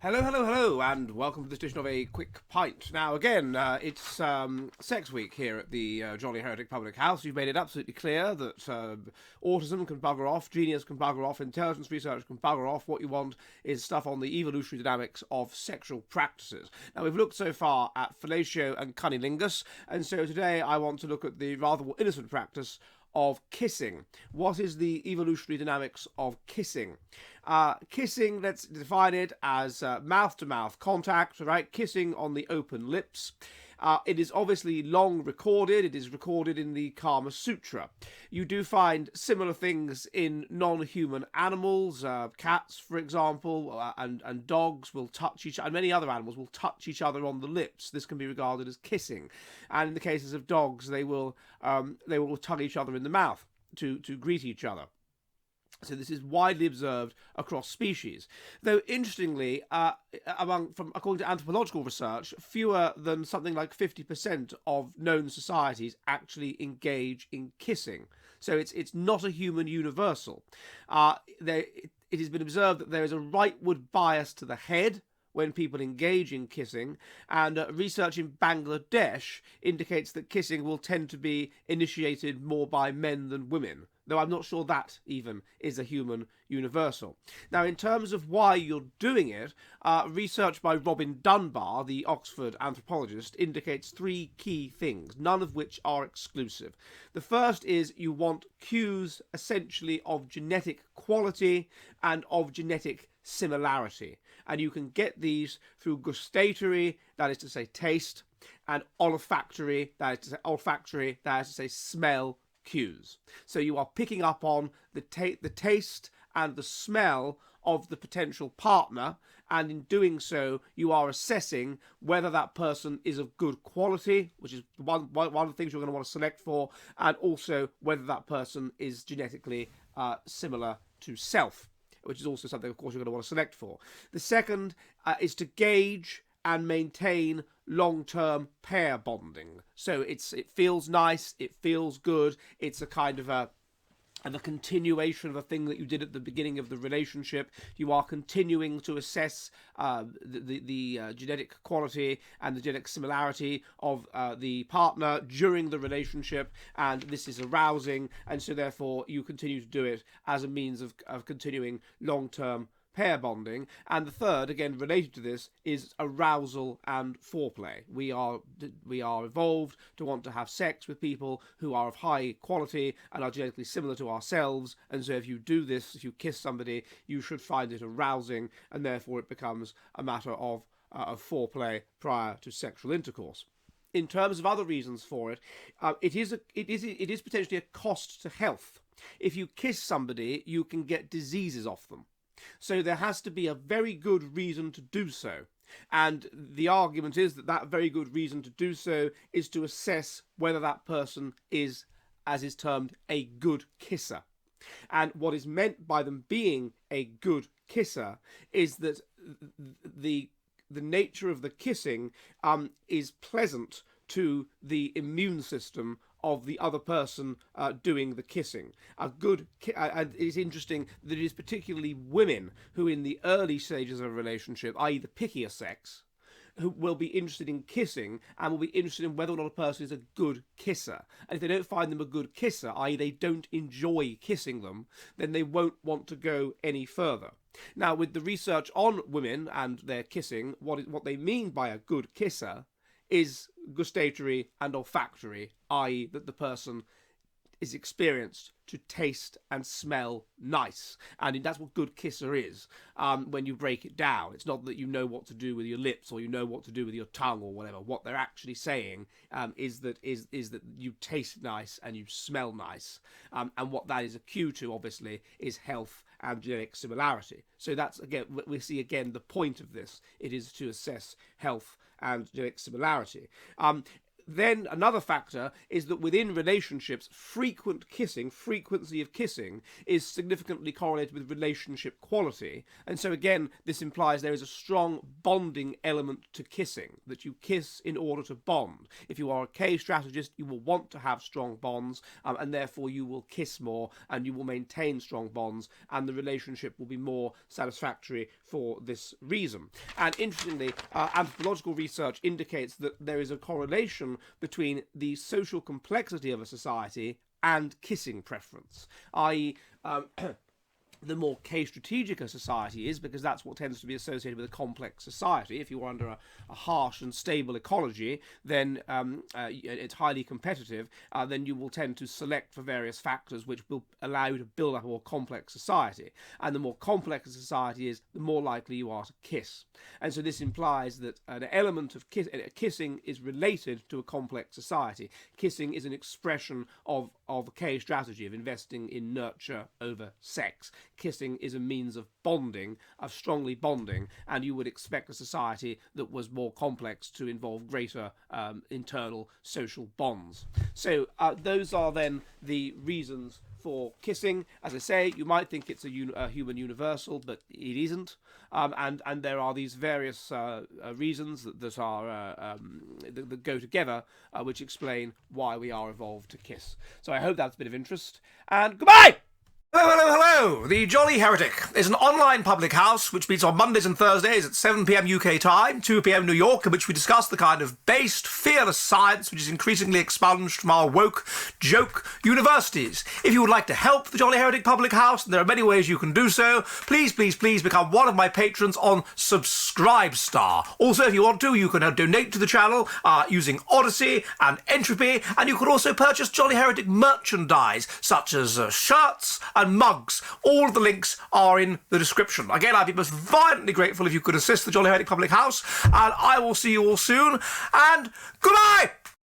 Hello, hello, hello, and welcome to this edition of A Quick Pint. Now, again, it's Sex Week here at the Jolly Heretic Public House. You've made it absolutely clear that autism can bugger off, genius can bugger off, intelligence research can bugger off. What you want is stuff on the evolutionary dynamics of sexual practices. Now, we've looked so far at fellatio and cunnilingus, and so today I want to look at the rather more innocent practice of kissing. What is the evolutionary dynamics of kissing? Kissing, let's define it as mouth-to-mouth contact, right? Kissing on the open lips. It is obviously long recorded. It is recorded in the Kama Sutra. You do find similar things in non-human animals. Cats, for example, and dogs will touch each other, and many other animals will touch each other on the lips. This can be regarded as kissing. And in the cases of dogs, they will tug each other in the mouth to greet each other. So this is widely observed across species. Though, interestingly, according to anthropological research, fewer than something like 50% of known societies actually engage in kissing. So it's not a human universal. It has been observed that there is a rightward bias to the head when people engage in kissing, and research in Bangladesh indicates that kissing will tend to be initiated more by men than women, though I'm not sure that even is a human universal. Now, in terms of why you're doing it, research by Robin Dunbar, the Oxford anthropologist, indicates three key things, none of which are exclusive. The first is you want cues essentially of genetic quality and of genetic similarity, and you can get these through gustatory, that is to say taste, and olfactory, that is to say smell cues. So you are picking up on the taste and the smell of the potential partner, and in doing so you are assessing whether that person is of good quality, which is one of the things you're going to want to select for, and also whether that person is genetically similar to self, which is also something, of course, you're going to want to select for. The second is to gauge and maintain long-term pair bonding. So it feels nice, it feels good, it's a kind of a continuation of a thing that you did at the beginning of the relationship. You are continuing to assess the genetic quality and the genetic similarity of the partner during the relationship, and this is arousing, and so therefore you continue to do it as a means of continuing long-term pair bonding. And the third, again related to this, is arousal and foreplay. We are evolved to want to have sex with people who are of high quality and are genetically similar to ourselves, and so if you do this, if you kiss somebody, you should find it arousing, and therefore it becomes a matter of foreplay prior to sexual intercourse. In terms of other reasons for it, it is potentially a cost to health. If you kiss somebody, you can get diseases off them. So there has to be a very good reason to do so. And the argument is that very good reason to do so is to assess whether that person is, as is termed, a good kisser. And what is meant by them being a good kisser is that the nature of the kissing is pleasant to the immune system of the other person doing the kissing. And it's interesting that it is particularly women who, in the early stages of a relationship, i.e. the pickier sex, who will be interested in kissing and will be interested in whether or not a person is a good kisser. And if they don't find them a good kisser, i.e. they don't enjoy kissing them, then they won't want to go any further. Now, with the research on women and their kissing, what they mean by a good kisser is gustatory and olfactory, i.e. that the person is experienced to taste and smell nice. And that's what good kisser is when you break it down. It's not that you know what to do with your lips or you know what to do with your tongue or whatever. What they're actually saying is that you taste nice and you smell nice. And what that is a cue to, obviously, is health and genetic similarity. So that's, again, we see again the point of this. It is to assess health and genetic similarity. then another factor is that within relationships, frequency of kissing, is significantly correlated with relationship quality. And so again, this implies there is a strong bonding element to kissing, that you kiss in order to bond. If you are a K strategist, you will want to have strong bonds, and therefore you will kiss more and you will maintain strong bonds, and the relationship will be more satisfactory for this reason. And interestingly, anthropological research indicates that there is a correlation between the social complexity of a society and kissing preference, i.e., the more K-strategic a society is, because that's what tends to be associated with a complex society. If you're under a harsh and stable ecology, then it's highly competitive, then you will tend to select for various factors which will allow you to build up a more complex society. And the more complex a society is, the more likely you are to kiss. And so this implies that an element of kissing is related to a complex society. Kissing is an expression of a K strategy, of investing in nurture over sex. Kissing is a means of bonding, of strongly bonding, and you would expect a society that was more complex to involve greater internal social bonds. So those are then the reasons for kissing. As I say, you might think it's a human universal, but it isn't. And there are these various reasons that go together, which explain why we are evolved to kiss. So I hope that's a bit of interest. And goodbye! Hello, hello, hello! The Jolly Heretic is an online public house which meets on Mondays and Thursdays at 7 p.m. UK time, 2 p.m. New York, in which we discuss the kind of based, fearless science which is increasingly expunged from our woke, joke universities. If you would like to help the Jolly Heretic public house, and there are many ways you can do so, please, please, please become one of my patrons on Subscribestar. Also, if you want to, you can donate to the channel using Odysee and Entropy, and you can also purchase Jolly Heretic merchandise, such as shirts and mugs. All of the links are in the description. Again, I'd be most violently grateful if you could assist the Jolly Heretic Public House, and I will see you all soon, and goodbye!